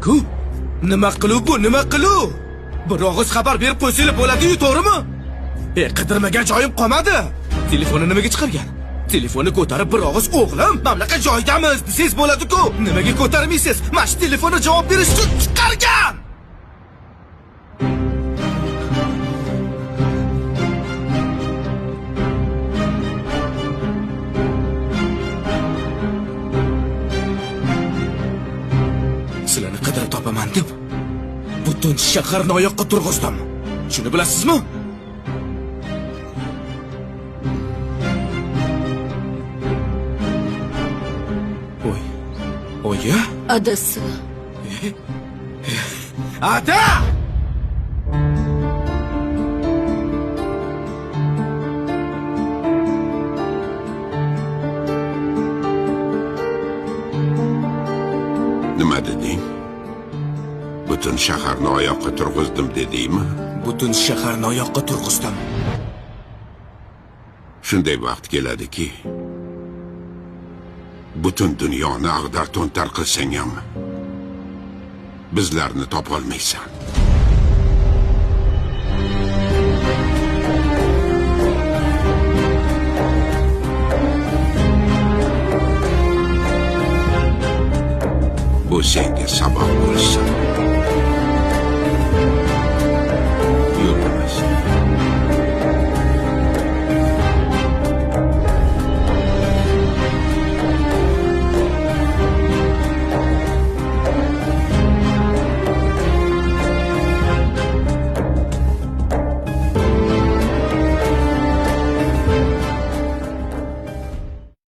Ku, nima qiluv bu, nima qiluv? Bir og'iz xabar berib qo'ysanglar bo'ladi-yu, to'g'rimi? Qidirmagan joyim qolmadi. Telefonni nimaga chiqargan? Telefonni ko'tarib bir og'iz o'g'lim, mamlakat joyidamiz desangiz bo'ladi-ku. Nimaga ko'tarmaysiz? Mana shu telefonga javob berish uchun chiqargan. Sizlarni qidirib topaman deb butun shaharni oyoqqa turg'izdim. Shuni bilasizmi? Oya? Adasi. Ada! Nima deding? Butun shaharni oyoqqa turg'izdim dedingmi? Butun shaharni oyoqqa turg'izdim. Shunday vaqt keladiki, butun dunyoni ag'dar-to'ntar qilsang ham bizlarni topolmaysan. Bu senga saboq bo'lsin.